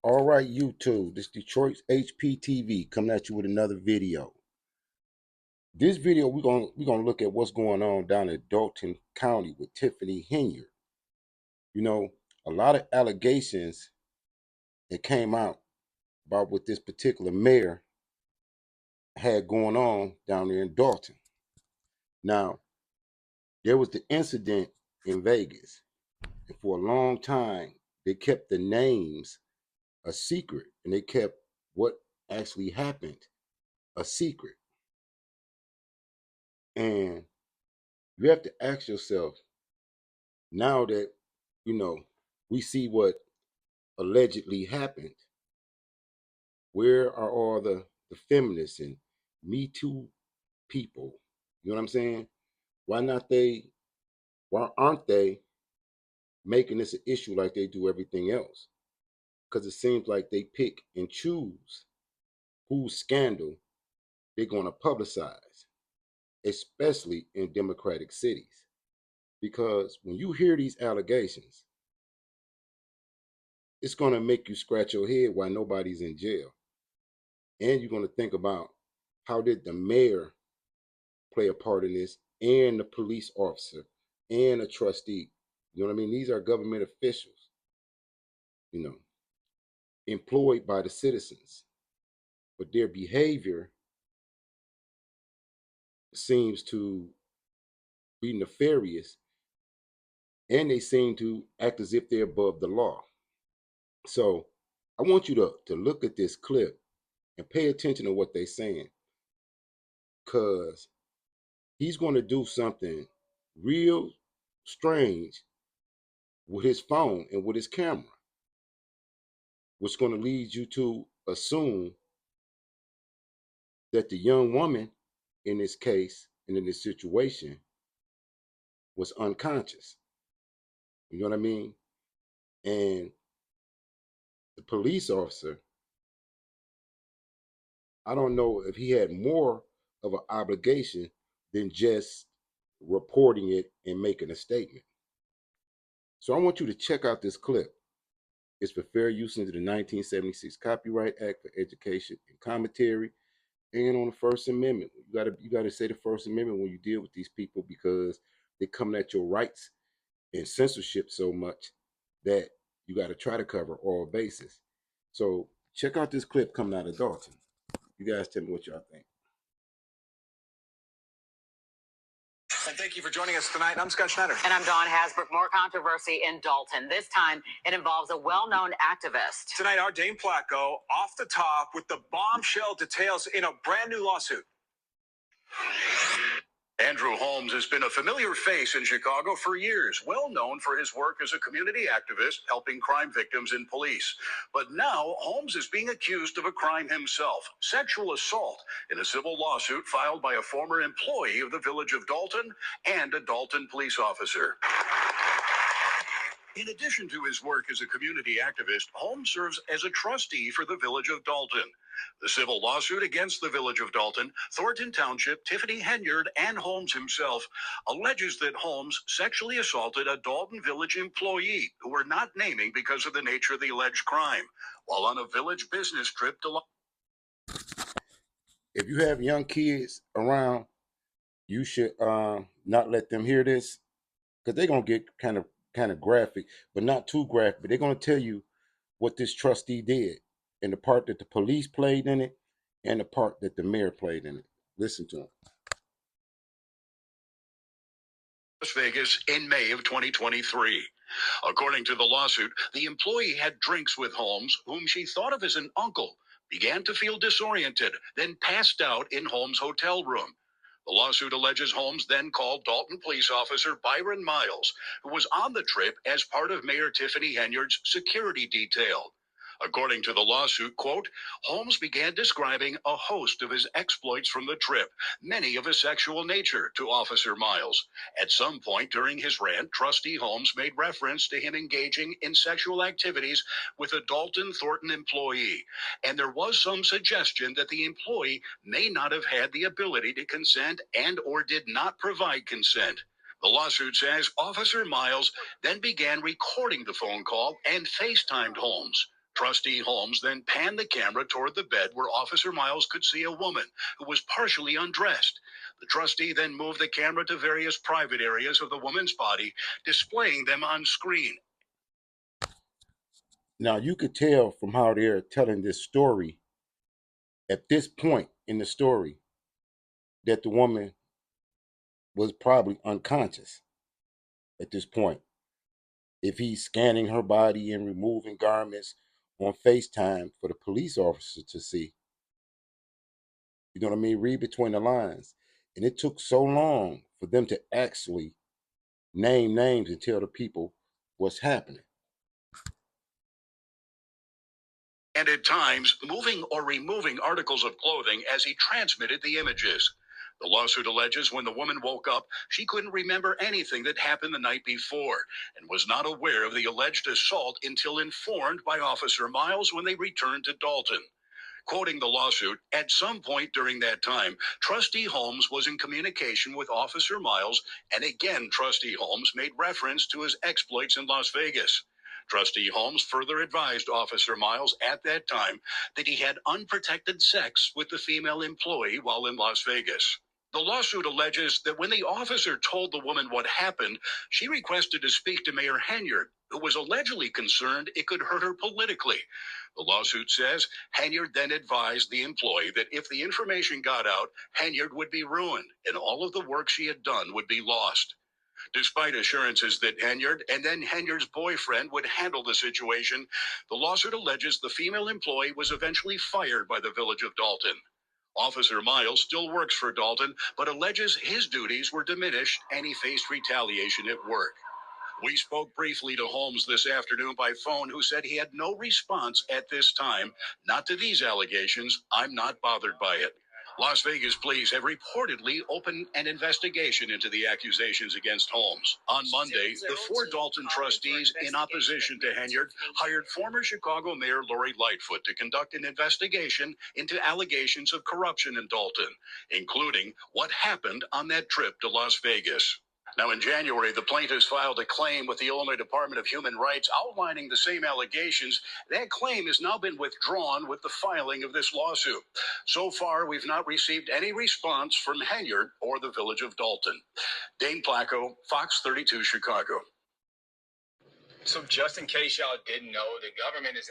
All right, YouTube, this Detroit's HPTV coming at you with another video. This video, we're gonna look at what's going on down in Dalton County with Tiffany Henyard. You know, a lot of allegations that came out about what this particular mayor had going on down there in Dalton. Now, there was the incident in Vegas, and for a long time they kept the names a secret, and they kept what actually happened a secret. And you have to ask yourself, now that we see what allegedly happened, where are all the feminists and Me Too people? You know what I'm saying? Why not they? Why aren't they making this an issue like they do everything else? Because it seems like they pick and choose whose scandal they're going to publicize, especially in democratic cities. Because when you hear these allegations, it's going to make you scratch your head why nobody's in jail. And you're going to think about, how did the mayor play a part in this, and the police officer, and a trustee? You know what I mean? These are government officials, you know, employed by the citizens. But their behavior seems to be nefarious, and they seem to act as if they're above the law. So I want you to look at this clip and pay attention to what they're saying, because he's going to do something real strange with his phone and with his camera, which is going to lead you to assume that the young woman in this case and in this situation was unconscious. You know what I mean? And the police officer, I don't know if he had more of an obligation than just reporting it and making a statement. So I want you to check out this clip. It's for fair use under the 1976 Copyright Act for education and commentary, and on the First Amendment. You gotta say the First Amendment when you deal with these people, because they're coming at your rights and censorship so much that you got to try to cover all bases. So check out this clip coming out of Dalton. You guys tell me what y'all think. And thank you for joining us tonight. I'm Scott Schneider. And I'm Dawn Hasbrook. More controversy in Dalton. This time, it involves a well-known activist. Tonight, our Dane Placco off the top with the bombshell details in a brand new lawsuit. Andrew Holmes has been a familiar face in Chicago for years, well known for his work as a community activist helping crime victims and police. But now Holmes is being accused of a crime himself, sexual assault, in a civil lawsuit filed by a former employee of the village of Dalton and a Dalton police officer. In addition to his work as a community activist, Holmes serves as a trustee for the village of Dalton. The civil lawsuit against the village of Dalton, Thornton Township, Tiffany Henyard, and Holmes himself alleges that Holmes sexually assaulted a Dalton Village employee, who we're not naming because of the nature of the alleged crime, while on a village business trip to... If you have young kids around, you should not let them hear this, because they're going to get kind of graphic, but not too graphic. But they're going to tell you what this trustee did, and the part that the police played in it, and the part that the mayor played in it. Listen to him. Las Vegas in May of 2023. According to the lawsuit, the employee had drinks with Holmes, whom she thought of as an uncle, began to feel disoriented, then passed out in Holmes' hotel room. The lawsuit alleges Holmes then called Dalton police officer Byron Miles, who was on the trip as part of Mayor Tiffany Henyard's security detail. According to the lawsuit, quote, Holmes began describing a host of his exploits from the trip, many of a sexual nature, to Officer Miles. At some point during his rant, Trustee Holmes made reference to him engaging in sexual activities with a Dalton Thornton employee, and there was some suggestion that the employee may not have had the ability to consent and or did not provide consent. The lawsuit says Officer Miles then began recording the phone call and FaceTimed Holmes. Trustee Holmes then panned the camera toward the bed where Officer Miles could see a woman who was partially undressed. The trustee then moved the camera to various private areas of the woman's body, displaying them on screen. Now you could tell from how they're telling this story at this point in the story that the woman was probably unconscious at this point. If he's scanning her body and removing garments on FaceTime for the police officer to see, you know what I mean? Read between the lines. And it took so long for them to actually name names and tell the people what's happening. And at times, moving or removing articles of clothing as he transmitted the images. The lawsuit alleges when the woman woke up, she couldn't remember anything that happened the night before and was not aware of the alleged assault until informed by Officer Miles when they returned to Dalton. Quoting the lawsuit, at some point during that time, Trustee Holmes was in communication with Officer Miles, and again, Trustee Holmes made reference to his exploits in Las Vegas. Trustee Holmes further advised Officer Miles at that time that he had unprotected sex with the female employee while in Las Vegas. The lawsuit alleges that when the officer told the woman what happened, she requested to speak to Mayor Henyard, who was allegedly concerned it could hurt her politically. The lawsuit says Henyard then advised the employee that if the information got out, Henyard would be ruined and all of the work she had done would be lost. Despite assurances that Henyard and then Henyard's boyfriend would handle the situation, the lawsuit alleges the female employee was eventually fired by the village of Dalton. Officer Miles still works for Dalton, but alleges his duties were diminished and he faced retaliation at work. We spoke briefly to Holmes this afternoon by phone, who said he had no response at this time. Not to these allegations. I'm not bothered by it. Las Vegas police have reportedly opened an investigation into the accusations against Holmes. On Monday, the four Dalton trustees, in opposition to Henyard, hired former Chicago Mayor Lori Lightfoot to conduct an investigation into allegations of corruption in Dalton, including what happened on that trip to Las Vegas. Now, in January, the plaintiffs filed a claim with the Illinois Department of Human Rights outlining the same allegations. That claim has now been withdrawn with the filing of this lawsuit. So far, we've not received any response from Henyard or the village of Dalton. Dane Placco, Fox 32 Chicago. So just in case y'all didn't know, the government is...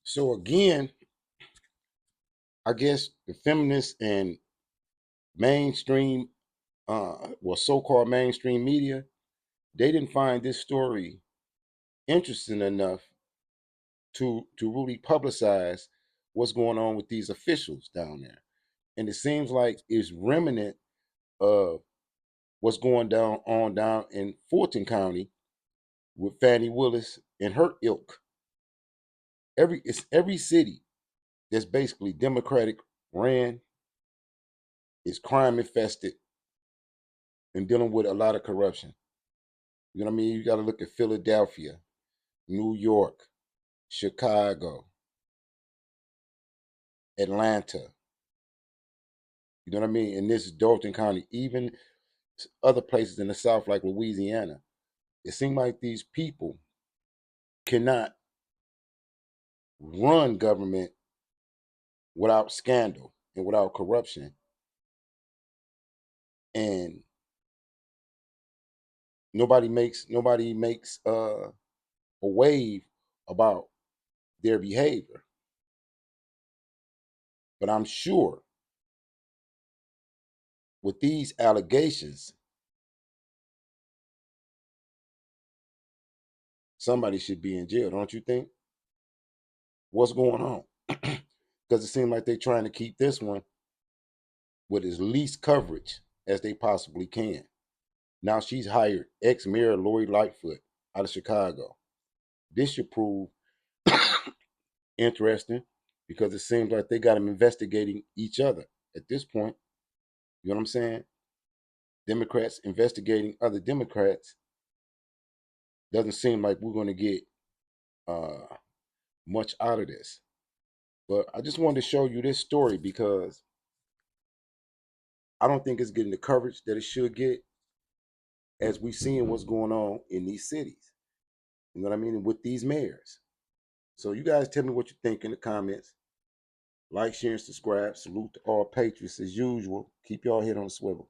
So again, I guess the feminists and mainstream, so-called mainstream media, they didn't find this story interesting enough to really publicize what's going on with these officials down there. And it seems like it's remnant of what's going down in Fulton County with Fannie Willis and her ilk. Every city that's basically Democratic ran is crime infested and dealing with a lot of corruption. You know what I mean? You got to look at Philadelphia, New York, Chicago, Atlanta. You know what I mean? And this is Dalton County, even other places in the South like Louisiana. It seems like these people cannot run government without scandal and without corruption. And nobody makes a wave about their behavior. But I'm sure with these allegations, somebody should be in jail, don't you think? What's going on? Because it seems like they're trying to keep this one with as least coverage as they possibly can. Now she's hired ex-mayor Lori Lightfoot out of Chicago. This should prove interesting because it seems like they got them investigating each other at this point. You know what I'm saying? Democrats investigating other Democrats. Doesn't seem like we're going to get uh, much out of this. But I just wanted to show you this story because I don't think it's getting the coverage that it should get as we seeing what's going on in these cities. You know what I mean? With these mayors. So you guys tell me what you think in the comments. Like, share, and subscribe. Salute to all patriots as usual. Keep y'all head on the swivel.